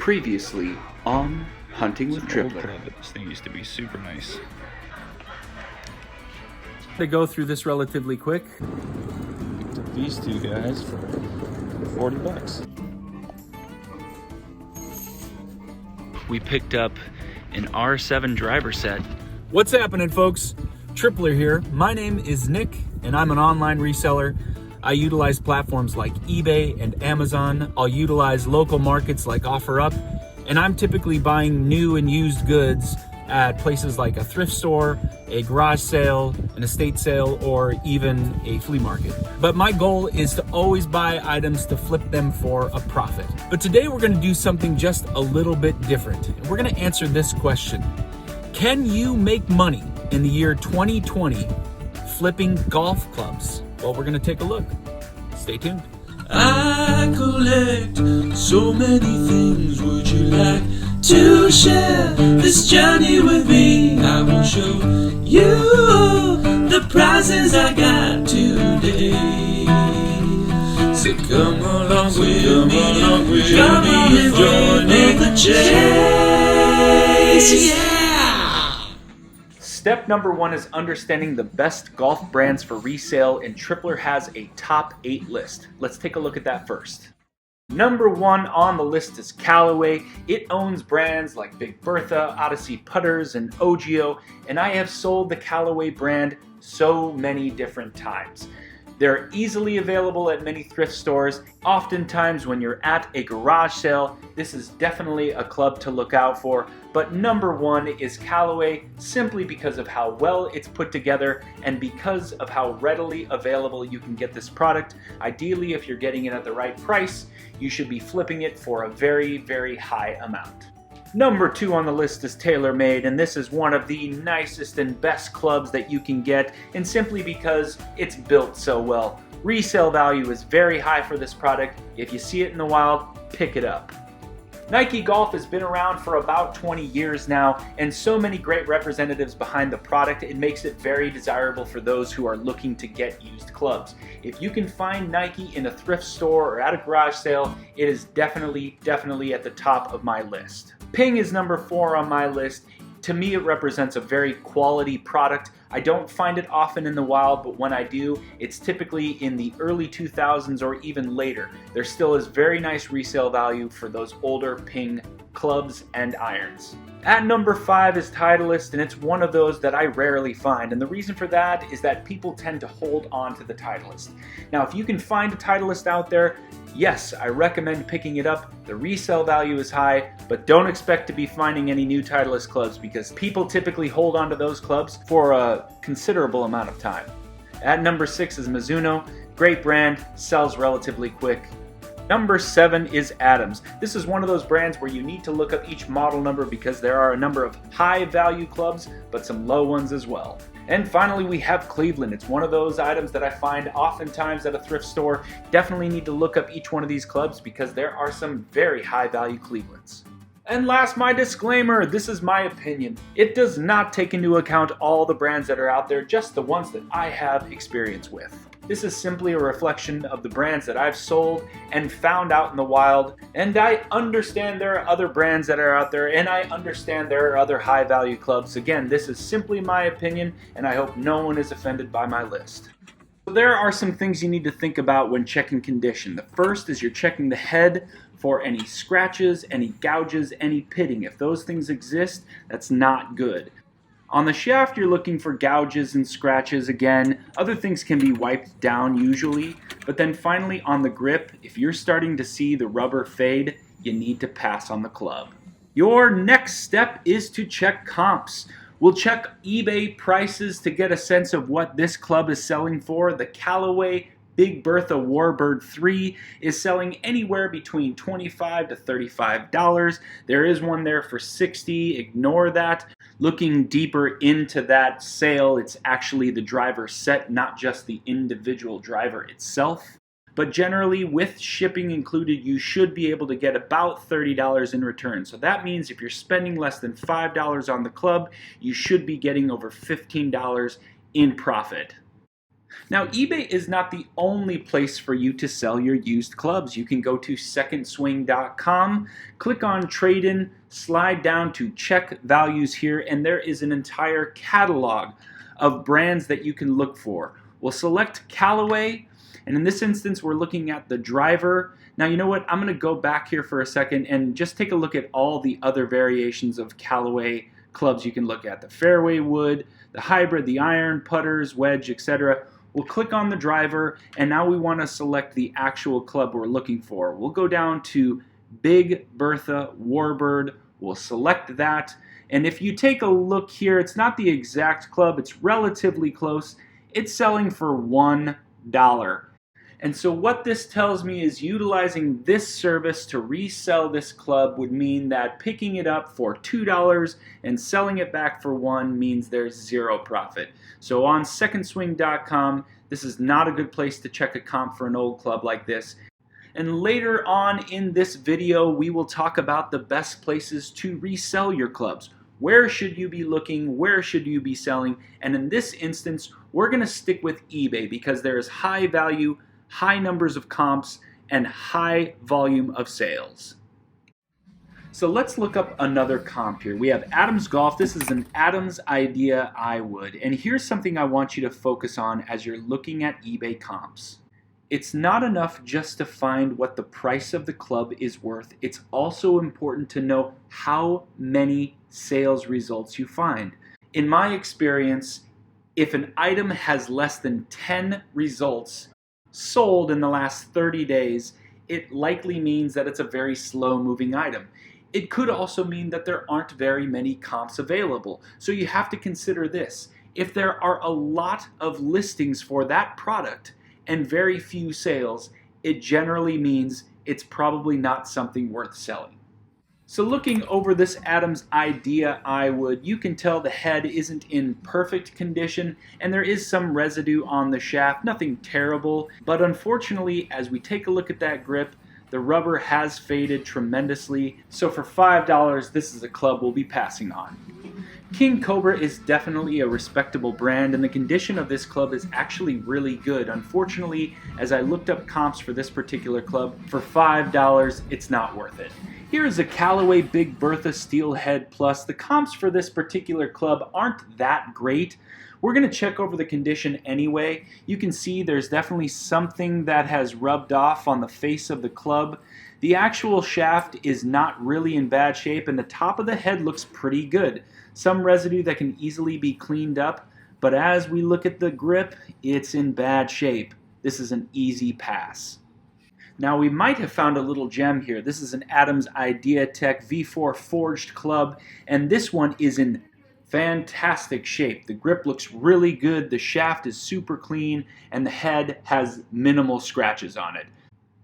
Previously on Hunting with Tripler. This thing used to be super nice. To go through this relatively quick. Took these two guys for $40. We picked up an R7 driver set. What's happening, folks? Tripler here. My name is Nick, and I'm an online reseller. I utilize platforms like eBay and Amazon. I'll utilize local markets like OfferUp, and I'm typically buying new and used goods at places like a thrift store, a garage sale, an estate sale, or even a flea market. But my goal is to always buy items to flip them for a profit. But today we're gonna do something just a little bit different. We're gonna answer this question. Can you make money in the year 2020 flipping golf clubs? Well, we're gonna take a look. Stay tuned. I collect so many things. Would you like to share this journey with me? I will show you the prizes I got today. So come along with me, come on and join in the chase. Yeah. Step number 1 is understanding the best golf brands for resale, and Tripler has a top 8 list. Let's take a look at that first. Number 1 on the list is Callaway. It owns brands like Big Bertha, Odyssey Putters, and Ogio, and I have sold the Callaway brand so many different times. They're easily available at many thrift stores. Oftentimes when you're at a garage sale, this is definitely a club to look out for. But number 1 is Callaway, simply because of how well it's put together and because of how readily available you can get this product. Ideally, if you're getting it at the right price, you should be flipping it for a very, very high amount. Number 2 on the list is TaylorMade, and this is one of the nicest and best clubs that you can get, and simply because it's built so well. Resale value is very high for this product. If you see it in the wild, pick it up. Nike Golf has been around for about 20 years now, and so many great representatives behind the product, it makes it very desirable for those who are looking to get used clubs. If you can find Nike in a thrift store or at a garage sale, it is definitely at the top of my list. Ping is number 4 on my list. To me, it represents a very quality product. I don't find it often in the wild, but when I do, it's typically in the early 2000s or even later. There still is very nice resale value for those older Ping clubs and irons. At number 5 is Titleist, and it's one of those that I rarely find, and the reason for that is that people tend to hold on to the Titleist. Now, if you can find a Titleist out there, yes, I recommend picking it up. The resale value is high, but don't expect to be finding any new Titleist clubs because people typically hold on to those clubs for a considerable amount of time. At number 6 is Mizuno. Great brand, sells relatively quick. Number 7 is Adams. This is one of those brands where you need to look up each model number because there are a number of high value clubs, but some low ones as well. And finally, we have Cleveland. It's one of those items that I find oftentimes at a thrift store. Definitely need to look up each one of these clubs because there are some very high value Clevelands. And last, my disclaimer, this is my opinion. It does not take into account all the brands that are out there, just the ones that I have experience with. This is simply a reflection of the brands that I've sold and found out in the wild, and I understand there are other brands that are out there, and I understand there are other high value clubs. Again, this is simply my opinion, and I hope no one is offended by my list. So there are some things you need to think about when checking condition. The first is you're checking the head for any scratches, any gouges, any pitting. If those things exist, that's not good. On the shaft, you're looking for gouges and scratches again. Other things can be wiped down usually. But then finally on the grip, if you're starting to see the rubber fade, you need to pass on the club. Your next step is to check comps. We'll check eBay prices to get a sense of what this club is selling for. The Callaway Big Bertha Warbird 3 is selling anywhere between $25 to $35. There is one there for $60. Ignore that. Looking deeper into that sale, it's actually the driver set, not just the individual driver itself. But generally, with shipping included, you should be able to get about $30 in return. So that means if you're spending less than $5 on the club, you should be getting over $15 in profit. Now, eBay is not the only place for you to sell your used clubs. You can go to SecondSwing.com, click on Trade In, slide down to Check Values here, and there is an entire catalog of brands that you can look for. We'll select Callaway, and in this instance, we're looking at the driver. Now, you know what? I'm going to go back here for a second and just take a look at all the other variations of Callaway clubs you can look at. The fairway wood, the hybrid, the iron, putters, wedge, etc. We'll click on the driver, and now we want to select the actual club we're looking for. We'll go down to Big Bertha Warbird. We'll select that. And if you take a look here, it's not the exact club. It's relatively close. It's selling for $1. And so what this tells me is utilizing this service to resell this club would mean that picking it up for $2 and selling it back for $1 means there's zero profit. So on SecondSwing.com, this is not a good place to check a comp for an old club like this. And later on in this video, we will talk about the best places to resell your clubs. Where should you be looking? Where should you be selling? And in this instance, we're going to stick with eBay because there is high value, high numbers of comps, and high volume of sales. So let's look up another comp here. We have Adams Golf. This is an Adams Idea I Would. And here's something I want you to focus on as you're looking at eBay comps. It's not enough just to find what the price of the club is worth. It's also important to know how many sales results you find. In my experience, if an item has less than 10 results sold in the last 30 days, it likely means that it's a very slow moving item. It could also mean that there aren't very many comps available. So you have to consider this. If there are a lot of listings for that product and very few sales, it generally means it's probably not something worth selling. So looking over this Adams Idea I Would, you can tell the head isn't in perfect condition and there is some residue on the shaft, nothing terrible, but unfortunately as we take a look at that grip, the rubber has faded tremendously, so for $5 this is a club we'll be passing on. King Cobra is definitely a respectable brand and the condition of this club is actually really good. Unfortunately, as I looked up comps for this particular club, for $5 it's not worth it. Here is a Callaway Big Bertha Steelhead Plus. The comps for this particular club aren't that great. We're going to check over the condition anyway. You can see there's definitely something that has rubbed off on the face of the club. The actual shaft is not really in bad shape and the top of the head looks pretty good. Some residue that can easily be cleaned up, but as we look at the grip, it's in bad shape. This is an easy pass. Now we might have found a little gem here. This is an Adams Idea Tech V4 forged club, and this one is in fantastic shape. The grip looks really good, the shaft is super clean, and the head has minimal scratches on it.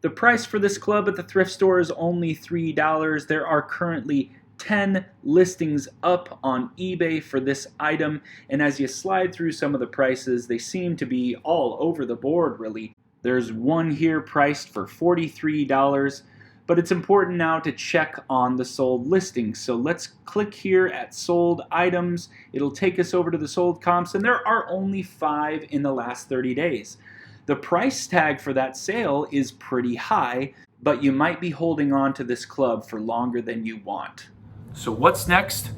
The price for this club at the thrift store is only $3. There are currently 10 listings up on eBay for this item, and as you slide through some of the prices, they seem to be all over the board really. There's one here priced for $43, but it's important now to check on the sold listings. So let's click here at sold items. It'll take us over to the sold comps, and there are only 5 in the last 30 days. The price tag for that sale is pretty high, but you might be holding on to this club for longer than you want. So what's next?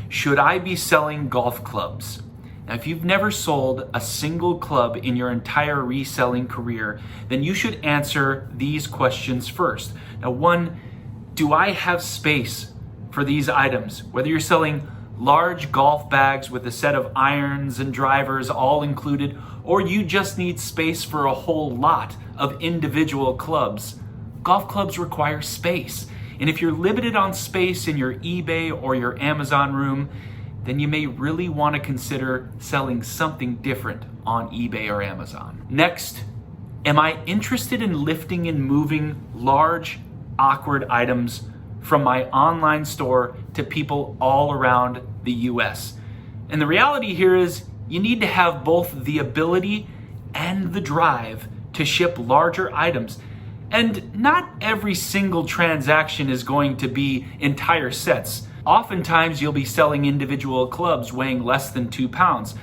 Should I be selling golf clubs? Now, if you've never sold a single club in your entire reselling career, then you should answer these questions first. Now, 1, do I have space for these items? Whether you're selling large golf bags with a set of irons and drivers all included, or you just need space for a whole lot of individual clubs, golf clubs require space. And if you're limited on space in your eBay or your Amazon room, then you may really want to consider selling something different on eBay or Amazon. Next, am I interested in lifting and moving large, awkward items from my online store to people all around the US? And the reality here is you need to have both the ability and the drive to ship larger items. And not every single transaction is going to be entire sets. Oftentimes you'll be selling individual clubs weighing less than 2 pounds,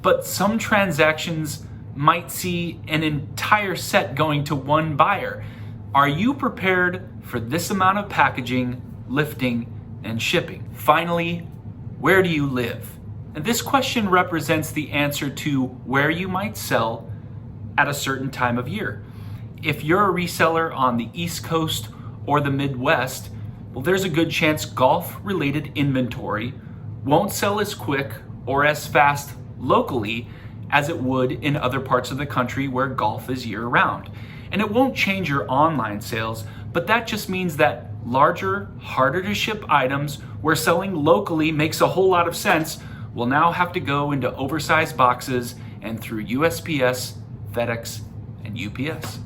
but some transactions might see an entire set going to one buyer. Are you prepared for this amount of packaging, lifting, and shipping? Finally, where do you live? And this question represents the answer to where you might sell at a certain time of year. If you're a reseller on the East Coast or the Midwest, well, there's a good chance golf-related inventory won't sell as quick or as fast locally as it would in other parts of the country where golf is year-round. And it won't change your online sales, but that just means that larger, harder to ship items where selling locally makes a whole lot of sense will now have to go into oversized boxes and through USPS, FedEx, and UPS.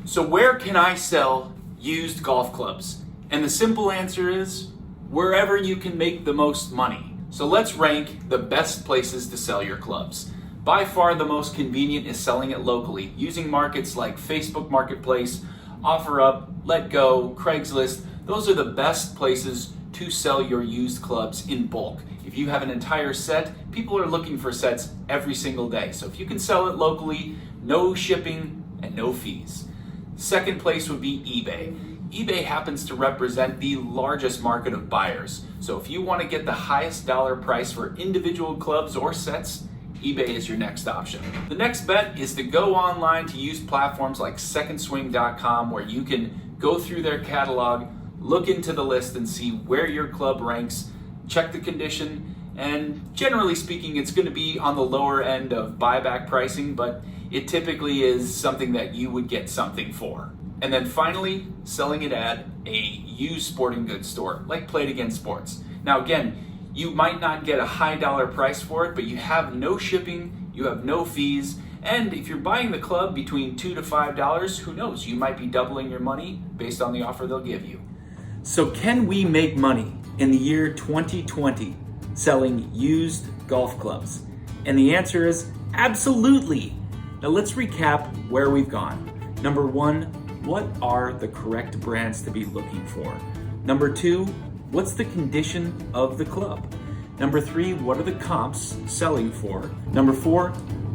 So where can I sell used golf clubs? And the simple answer is wherever you can make the most money. So let's rank the best places to sell your clubs. By far the most convenient is selling it locally, using markets like Facebook Marketplace, OfferUp, Let Go, Craigslist. Those are the best places to sell your used clubs in bulk. If you have an entire set, people are looking for sets every single day. So if you can sell it locally, no shipping and no fees. Second place would be eBay. eBay happens to represent the largest market of buyers. So if you want to get the highest dollar price for individual clubs or sets, eBay is your next option. The next bet is to go online to use platforms like SecondSwingcom, where you can go through their catalog, look into the list and see where your club ranks, check the condition, and generally speaking, it's going to be on the lower end of buyback pricing, but it typically is something that you would get something for. And then finally, selling it at a used sporting goods store, like Play It Again Sports. Now again, you might not get a high dollar price for it, but you have no shipping, you have no fees, and if you're buying the club between $2 to $5, who knows, you might be doubling your money based on the offer they'll give you. So can we make money in the year 2020 selling used golf clubs? And the answer is absolutely. Now let's recap where we've gone. Number one, what are the correct brands to be looking for? Number two, what's the condition of the club? Number three, what are the comps selling for? Number four,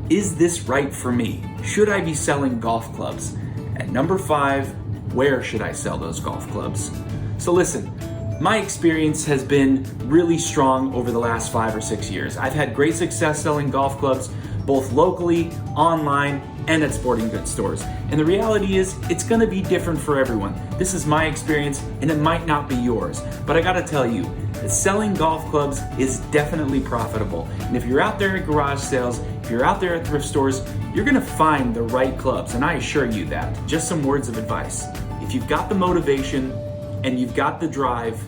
is this right for me? Should I be selling golf clubs? And number five, where should I sell those golf clubs? So listen, my experience has been really strong over the last 5 or 6 years. I've had great success selling golf clubs, both locally, online, and at sporting goods stores. And the reality is, it's gonna be different for everyone. This is my experience, and it might not be yours. But I gotta tell you, that selling golf clubs is definitely profitable. And if you're out there at garage sales, if you're out there at thrift stores, you're gonna find the right clubs, and I assure you that. Just some words of advice. If you've got the motivation and you've got the drive,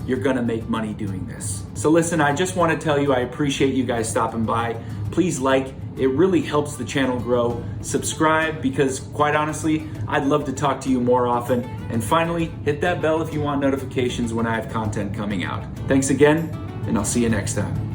you're gonna make money doing this. So listen, I just wanna tell you I appreciate you guys stopping by. Please like, it really helps the channel grow. Subscribe, because quite honestly, I'd love to talk to you more often. And finally, hit that bell if you want notifications when I have content coming out. Thanks again, and I'll see you next time.